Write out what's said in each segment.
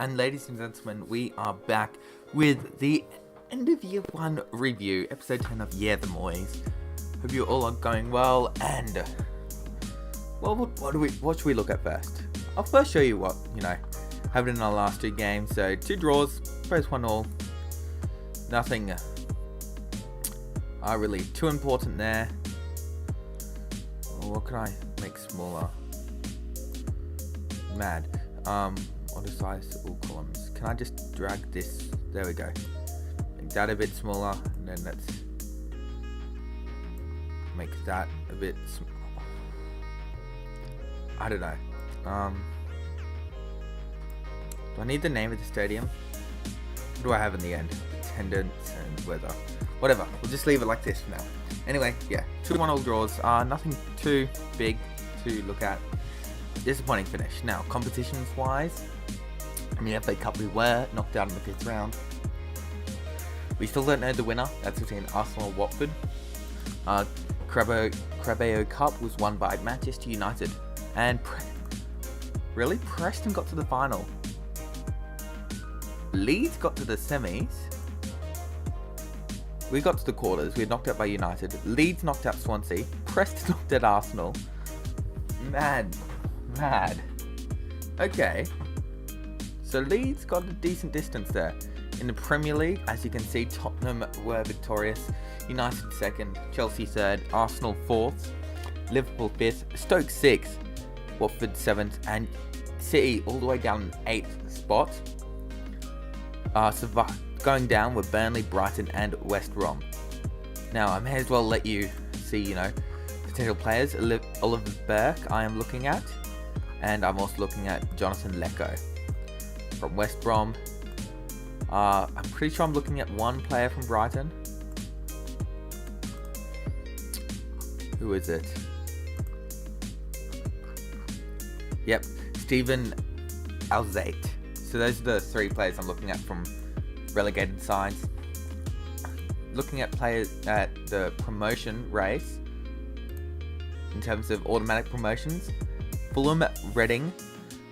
And ladies and gentlemen, we are back with the end of year 1 review, episode 10 of the MOOYS. Hope you all are going well, and well, what should we look at first? I'll first show you what, happened in our last 2 games. So 2 draws, both 1-1. Nothing really too important there. What can I make smaller? Mad. Auto size all columns. Can I just drag this? There we go. Make that a bit smaller, and then let's make that a bit I don't know. Do I need the name of the stadium? What do I have in the end? Attendance and weather. Whatever. We'll just leave it like this for now. Anyway, yeah. 2 1-all draws. Nothing too big to look at. Disappointing finish. Now, competitions wise, FA Cup we were knocked out in the 5th round. We still don't know the winner. That's between Arsenal and Watford. Carabao Cup was won by Manchester United. And really? Preston got to the final. Leeds got to the semis. We got to the quarters. We were knocked out by United. Leeds knocked out Swansea. Preston knocked out Arsenal. Mad. Okay. So Leeds got a decent distance there. In the Premier League, as you can see, Tottenham were victorious. United 2nd, Chelsea 3rd, Arsenal 4th, Liverpool 5th, Stoke 6th, Watford 7th, and City all the way down in 8th spot. Going down were Burnley, Brighton, and West Brom. Now, I may as well let you see, potential players. Oliver Burke I am looking at, and I'm also looking at Jonathan Lecco from West Brom. I'm pretty sure I'm looking at one player from Brighton. Who is it? Yep, Stephen Alzate. So those are the 3 players I'm looking at from relegated sides. Looking at players at the promotion race in terms of automatic promotions, Fulham, Reading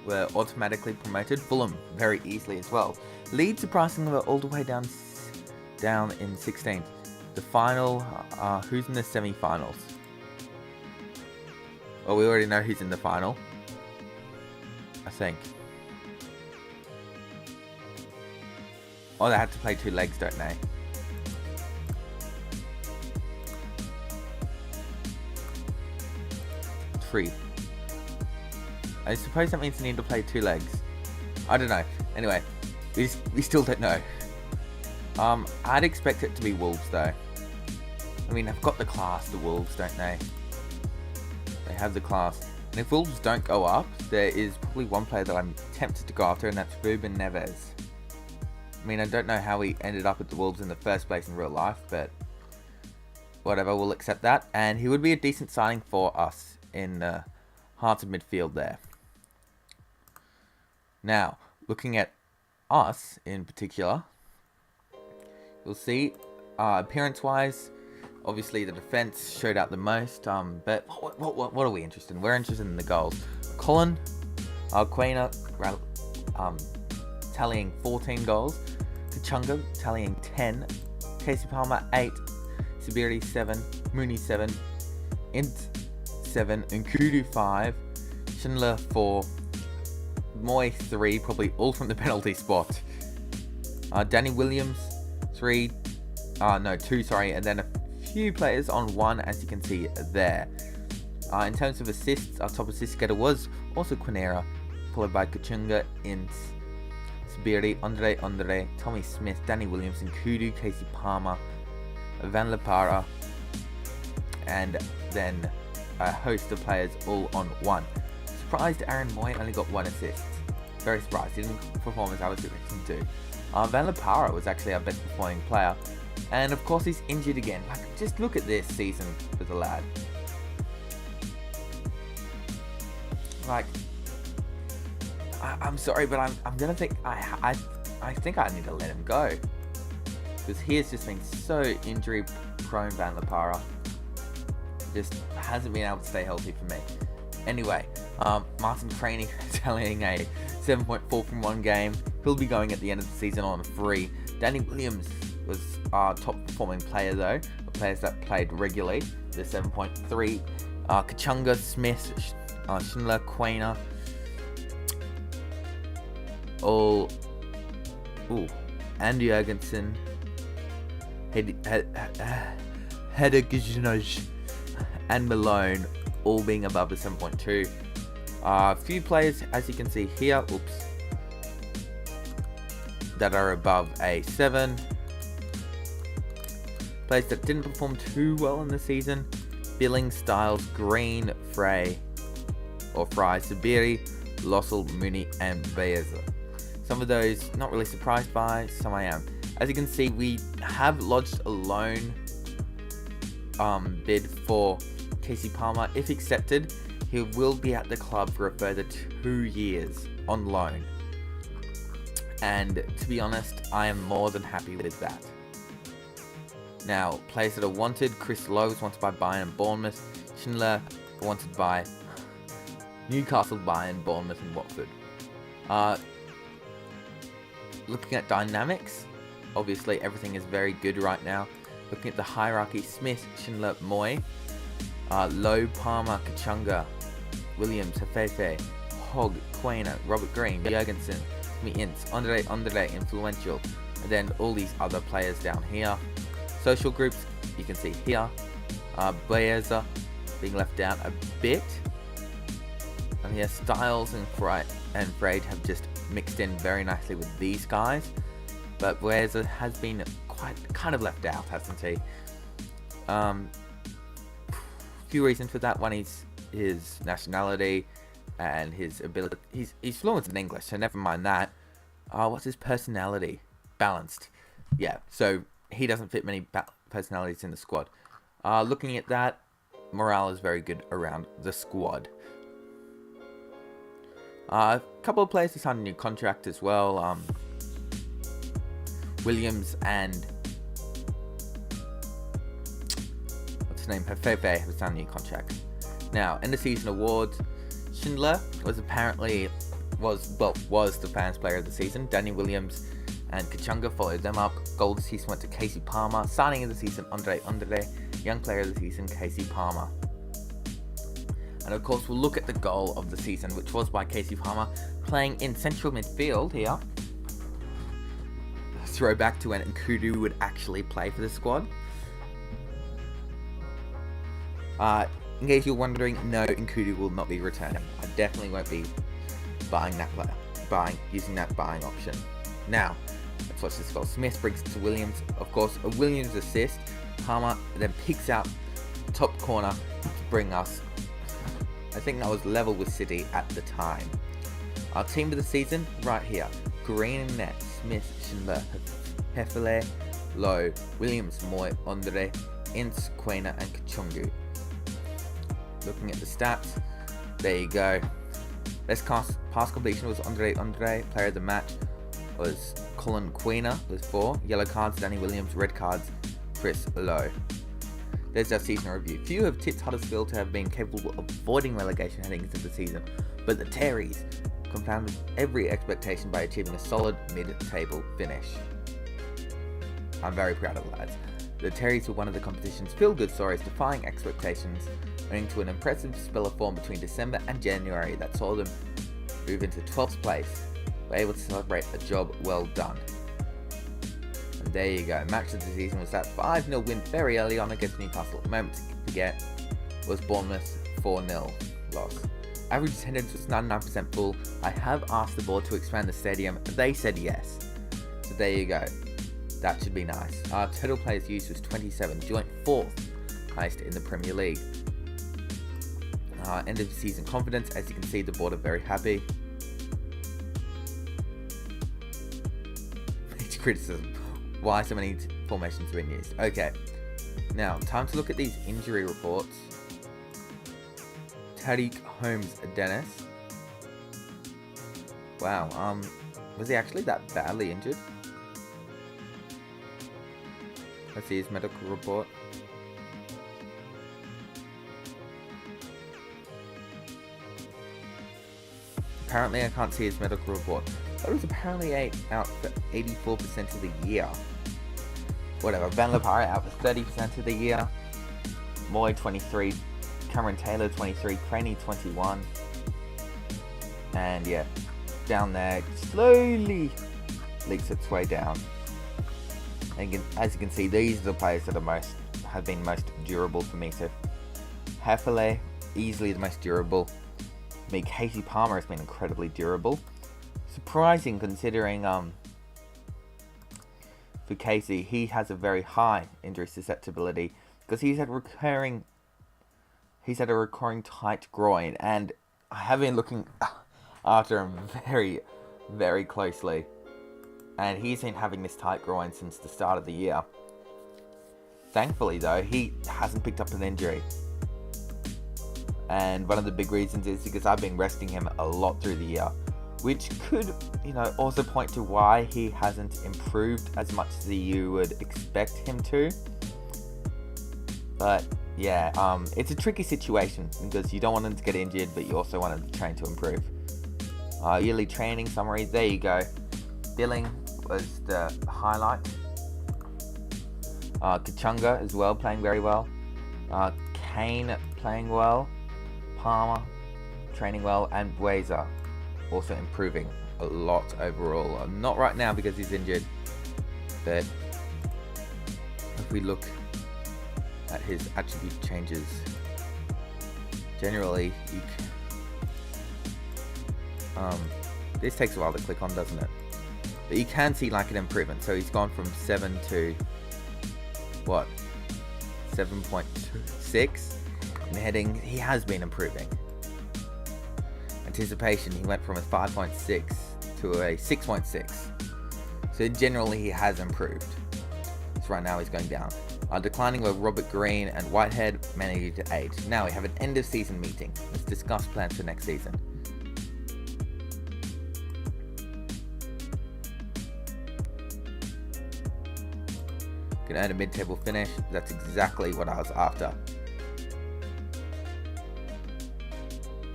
were automatically promoted. Fulham very easily as well. Leeds surprisingly were all the way down in 16th. The final, who's in the semi-finals? Well, we already know who's in the final, I think. Oh, they had to play 2 legs, don't they? Three. I suppose that means they need to play 2 legs. I don't know. Anyway, we still don't know. I'd expect it to be Wolves though. They've got the class, the Wolves, don't they? They have the class. And if Wolves don't go up, there is probably one player that I'm tempted to go after, and that's Ruben Neves. I don't know how he ended up at the Wolves in the first place in real life, but whatever, we'll accept that. And he would be a decent signing for us in the heart of midfield there. Now, looking at us in particular, you'll see appearance-wise, obviously the defense showed out the most. But what are we interested in? We're interested in the goals. Colin Quainer tallying 14 goals. Kachunga tallying 10. Casey Palmer 8. Sibiri 7. Mooney 7. Int 7. Nkudu 5. Schindler 4. Moy 3, probably all from the penalty spot. Danny Williams 2, and then a few players on 1, as you can see there. In terms of assists, our top assist getter was also Quinera, followed by Kachunga, Ince, Sibiri, Andre, Tommy Smith, Danny Williams, Nkudu, Casey Palmer, Van Lepara, and then a host of players all on 1. Surprised Aaron Moy only got 1 assist. Very surprised. He didn't perform as I was expecting him to. Van Lepara was actually our best performing player. And of course he's injured again. Just look at this season for the lad. I'm sorry, but I'm gonna think I think I need to let him go. Because he has just been so injury prone, Van Lepara. Just hasn't been able to stay healthy for me. Anyway, Martin Craney telling a 7.4 from one game. He'll be going at the end of the season on free. Danny Williams was our top performing player though, the players that played regularly, the 7.3. Kachunga, Smith, Schindler, Quainer, and Jurgensen, Hedegijnoj, and Malone, all being above the 7.2. A few players, as you can see here, that are above a 7. Players that didn't perform too well in the season: Billing, Styles, Green, Fry, Sabiri, Lossell, Mooney, and Beazer. Some of those not really surprised by, some I am. As you can see, we have lodged a loan bid for Casey Palmer. If accepted, he will be at the club for a further 2 years on loan. And to be honest, I am more than happy with that. Now, players that are wanted: Chris Lowe is wanted by Bayern and Bournemouth. Schindler wanted by Newcastle, Bayern, Bournemouth, and Watford. Looking at dynamics, obviously everything is very good right now. Looking at the hierarchy: Smith, Schindler, Moy, Lowe, Palmer, Kachunga, Williams, Hefefe, Hogg, Quainer, Robert Green, Jurgensen, Ince, Andre, Influential, and then all these other players down here. Social groups, you can see here. Beazer being left out a bit. And here, Styles and Fraid have just mixed in very nicely with these guys. But Beazer has been kind of left out, hasn't he? Few reasons for that. One is his nationality and his ability. He's fluent in English, so never mind that. What's his personality? Balanced. Yeah, so he doesn't fit many personalities in the squad. Looking at that, morale is very good around the squad. A couple of players who signed a new contract as well. Williams and what's his name? Hefefe have signed a new contract. Now, end of season awards. Schindler was the fans player of the season. Danny Williams and Kachunga followed them up. Goal of the season went to Casey Palmer. Signing of the season, Andre. Young player of the season, Casey Palmer. And of course, we'll look at the goal of the season, which was by Casey Palmer, playing in central midfield here. Throwback to when Nkudu would actually play for the squad. In case you're wondering, no, Nkudu will not be returning. I definitely won't be buying that player, using that buying option. Now, let's watch this goal. Smith brings it to Williams. Of course, a Williams assist. Palmer then picks out the top corner to bring us. I think that was level with City at the time. Our team of the season, right here. Green and net, Smith, Schindler, Hefele, Lowe, Williams, Moy, Andre, Ince, Quainer, and Kachungu. Looking at the stats, there you go. Best pass completion was Andre. Player of the match was Colin Quainer with 4. Yellow cards, Danny Williams. Red cards, Chris Lowe. There's our season review. Few have tipped Huddersfield to have been capable of avoiding relegation heading into the season, but the Terries confounded every expectation by achieving a solid mid-table finish. I'm very proud of the lads. The Terries were one of the competition's feel-good stories, defying expectations, owing to an impressive spell of form between December and January that saw them move into 12th place. Were able to celebrate a job well done. And there you go. Match of the season was that 5-0 win very early on against Newcastle. A moment to forget was Bournemouth 4-0 loss. Average attendance was 99% full. I have asked the board to expand the stadium. They said yes. So there you go. That should be nice. Our total players used was 27, joint 4th highest in the Premier League. End of the season confidence. As you can see, the board are very happy. Major criticism. Why so many formations have been used? Okay. Now, time to look at these injury reports. Tariq Holmes Dennis. Wow, was he actually that badly injured? Let's see his medical report. Apparently I can't see his medical report. That was apparently out for 84% of the year. Whatever. Van Lepara out for 30% of the year. Moy 23, Cameron Taylor 23, Craney 21. And yeah, down there slowly leaks its way down. And again, as you can see, these are the players that have been most durable for me. So Hefele, easily the most durable. Me, Casey Palmer has been incredibly durable. Surprising considering for Casey, he has a very high injury susceptibility because he's had a recurring tight groin, and I have been looking after him very, very closely, and he's been having this tight groin since the start of the year. Thankfully though, he hasn't picked up an injury, and one of the big reasons is because I've been resting him a lot through the year, which could, also point to why he hasn't improved as much as you would expect him to. But yeah, it's a tricky situation because you don't want him to get injured, but you also want him to train to improve. Yearly training summary, there you go. Billing was the highlight. Kachunga as well, playing very well. Kane playing well. Palmer training well, and Wazer also improving a lot overall. Not right now because he's injured, but if we look at his attribute changes, generally this takes a while to click on, doesn't it? But you can see like an improvement. So he's gone from 7 to what, 7.6 in heading. He has been improving. Anticipation, he went from a 5.6 to a 6.6. So generally he has improved. So right now he's going down. Declining were Robert Green and Whitehead, managing to 8. Now we have an end of season meeting. Let's discuss plans for next season. Can earn a mid-table finish. That's exactly what I was after.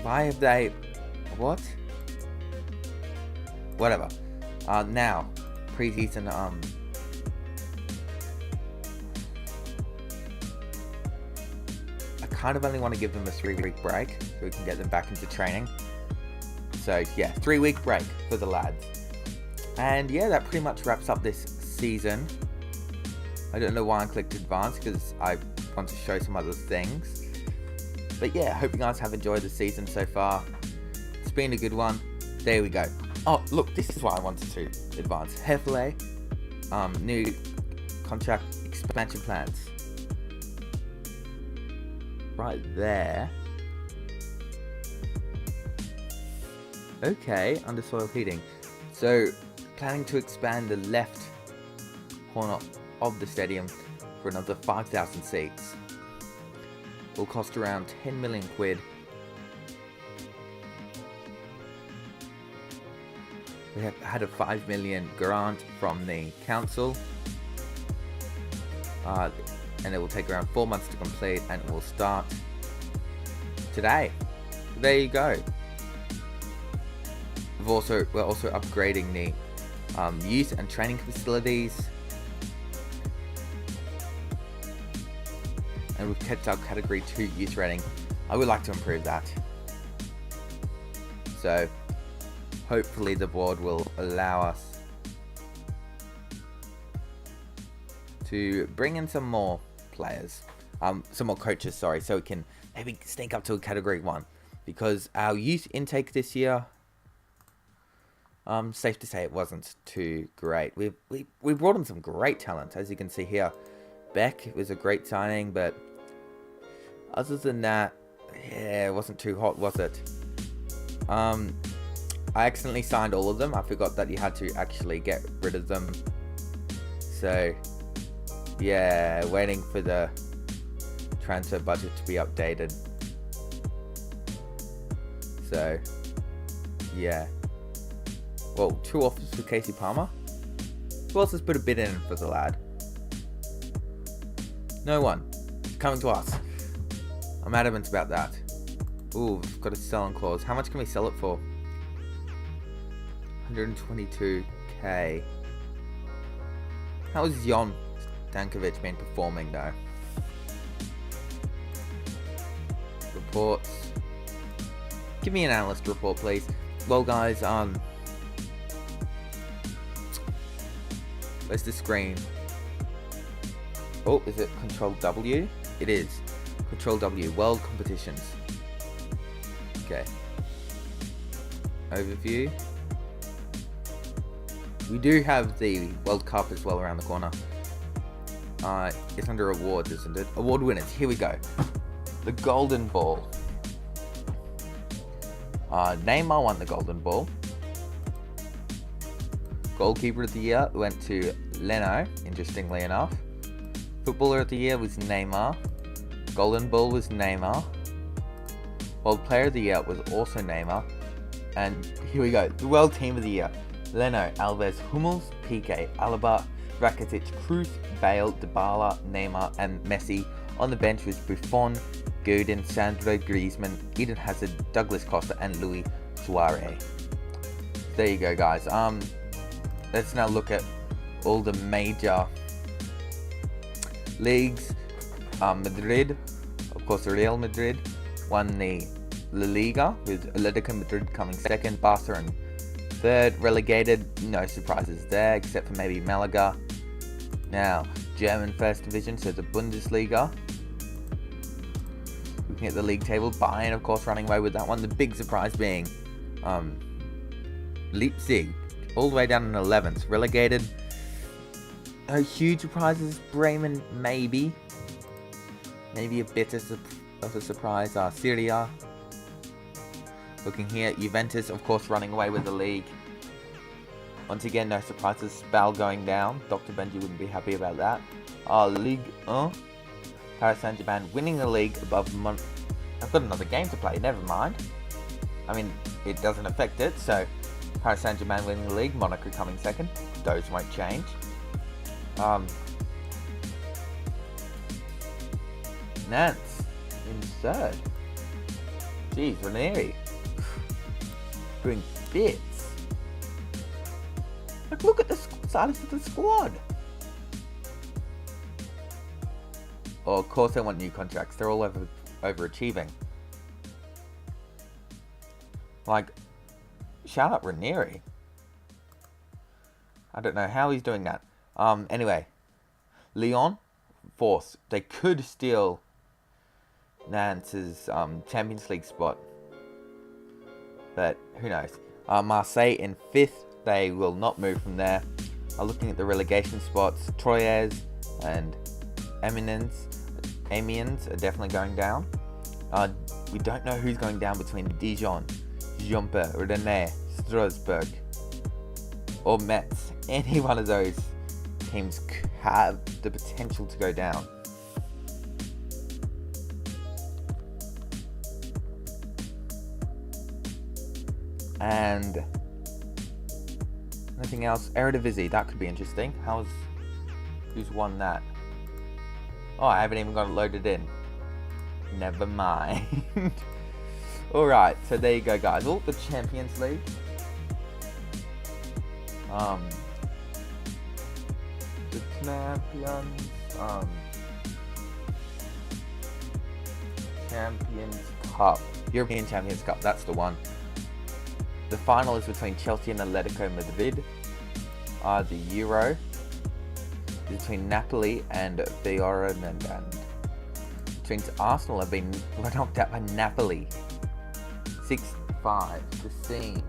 Why have they... What? Whatever. Now, preseason, I kind of only want to give them a 3-week break so we can get them back into training. So yeah, 3-week break for the lads. And yeah, that pretty much wraps up this season. I don't know why I clicked advance, because I want to show some other things. But yeah, hope you guys have enjoyed the season so far. It's been a good one. There we go. Oh, look, this is why I wanted to advance. Hefele, new contract expansion plans. Right there. Okay, under soil heating. So, planning to expand the left corner of the stadium for another 5,000 seats. Will cost around 10 million quid. We have had a 5 million grant from the council, and it will take around 4 months to complete, and it will start today. There you go. We're also upgrading the youth and training facilities, and we've kept our category 2 youth rating. I would like to improve that. So hopefully the board will allow us to bring in some more players, some more coaches, sorry, so we can maybe sneak up to a category 1, because our youth intake this year, safe to say it wasn't too great. We brought in some great talent, as you can see here. Beck was a great signing, but other than that, yeah, it wasn't too hot, was it? I accidentally signed all of them. I forgot that you had to actually get rid of them. So yeah, waiting for the transfer budget to be updated. So yeah, well, 2 offers for Casey Palmer. Who else has put a bid in for the lad? No one. It's coming to us. I'm adamant about that. Ooh, we've got a sell-on clause. How much can we sell it for? 122k. How's Jon Stankovic been performing though? Reports. Give me an analyst report, please. Well, guys, where's the screen? Oh, is it Control W? It is. Control W. World competitions. Okay. Overview. We do have the World Cup as well around the corner. It's under awards, isn't it? Award winners. Here we go. The Golden Ball. Neymar won the Golden Ball. Goalkeeper of the Year went to Leno, interestingly enough. Footballer of the Year was Neymar. Golden Ball was Neymar. World Player of the Year was also Neymar. And here we go. The World Team of the Year. Leno, Alves, Hummels, Piqué, Alaba, Rakitic, Cruz, Bale, Dybala, Neymar, and Messi. On the bench was Buffon, Godin, Sandro, Griezmann, Eden Hazard, Douglas Costa, and Luis Suarez. There you go, guys. Let's now look at all the major leagues. Madrid, of course, Real Madrid won the La Liga with Atletico Madrid coming second, Barca and third. Relegated, no surprises there except for maybe Malaga. Now, German first division, so the Bundesliga. Looking at the league table, Bayern, of course, running away with that one. The big surprise being Leipzig, all the way down in 11th, relegated. No huge surprises. Bremen, maybe a bit of a surprise. Syria. Looking here, Juventus, of course, running away with the league. Once again, no surprises. Spal going down. Dr. Benji wouldn't be happy about that. Ligue 1. Paris Saint-Germain winning the league above I've got another game to play, never mind. I mean, it doesn't affect it, so Paris Saint-Germain winning the league, Monaco coming second. Those won't change. Nantes in third. Jeez, Ranieri doing bits. Like, look at the size of the squad. Oh, of course they want new contracts. They're all overachieving. Like, shout out Ranieri. I don't know how he's doing that. Anyway, Lyon, fourth. They could steal Nantes' Champions League spot, but who knows. Marseille in fifth. They will not move from there. Looking at the relegation spots, Troyes and Amiens are definitely going down. We don't know who's going down between Dijon, Jumper, Rennes, Strasbourg, or Metz. Any one of those teams have the potential to go down. And anything else? Eredivisie, that could be interesting. Who's won that? Oh, I haven't even got it loaded in. Never mind. Alright, so there you go, guys. Oh, the Champions League. The Champions. Champions Cup. European Champions Cup, that's the one. The final is between Chelsea and Atletico Madrid. The Euro is between Napoli and Fiorentina. Between Arsenal have been knocked out by Napoli. 6-5. The scenes.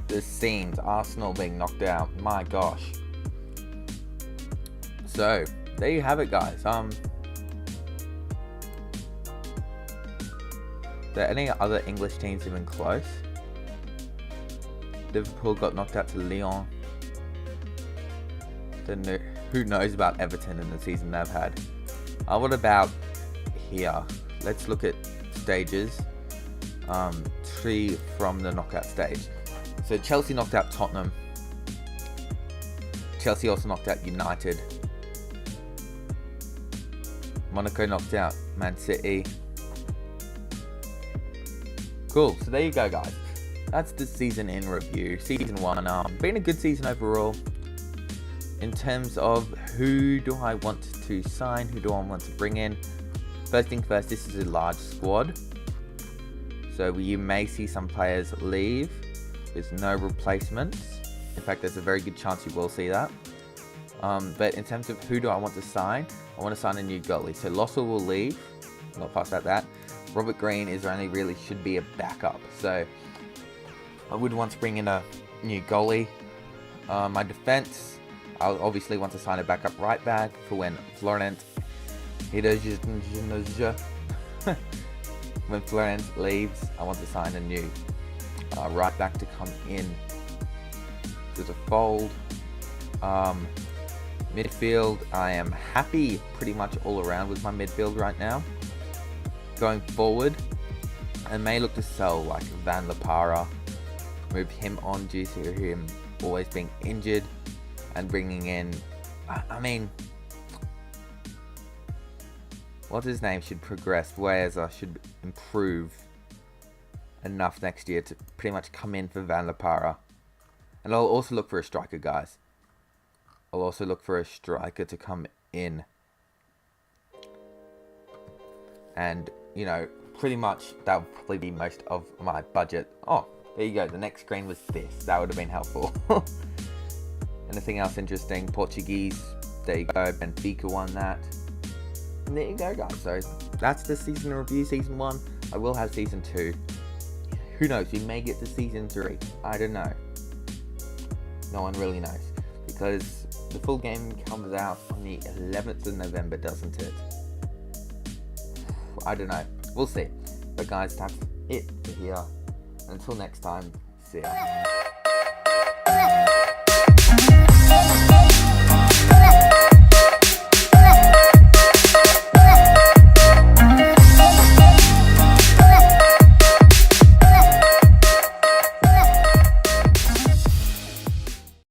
The scenes. Arsenal being knocked out. My gosh. So, there you have it, guys. Are there any other English teams even close? Liverpool got knocked out to Lyon. Then who knows about Everton and the season they've had? What about here? Let's look at stages. 3 from the knockout stage. So Chelsea knocked out Tottenham. Chelsea also knocked out United. Monaco knocked out Man City. Cool, so there you go, guys. That's the season in review. Season 1, been a good season overall. In terms of who do I want to sign, who do I want to bring in. First thing first, this is a large squad. So you may see some players leave. There's no replacements. In fact, there's a very good chance you will see that. But in terms of who do I want to sign, I want to sign a new goalie. So Lossell will leave. Not fast at that. Robert Green is only really should be a backup. So I would want to bring in a new goalie. My defense, I'll obviously want to sign a backup right back for when Florent when Florent leaves. I want to sign a new right back to come in. There's a fold. Midfield, I am happy pretty much all around with my midfield right now. Going forward, I may look to sell like Van Lipara, move him on due to him always being injured, and bringing in, I mean, what's his name should progress, whereas I should improve enough next year to pretty much come in for Van Lipara. And I'll also look for a striker, guys. I'll also look for a striker to come in. And, you know, pretty much that would probably be most of my budget. Oh, there you go. The next screen was this. That would have been helpful. Anything else interesting? Portuguese. There you go. Benfica won that. And there you go, guys. So that's the season review, season 1. I will have season 2. Who knows? We may get to season 3. I don't know. No one really knows. Because the full game comes out on the 11th of November, doesn't it? I don't know. We'll see. But guys, that's it for here. Until next time, see ya.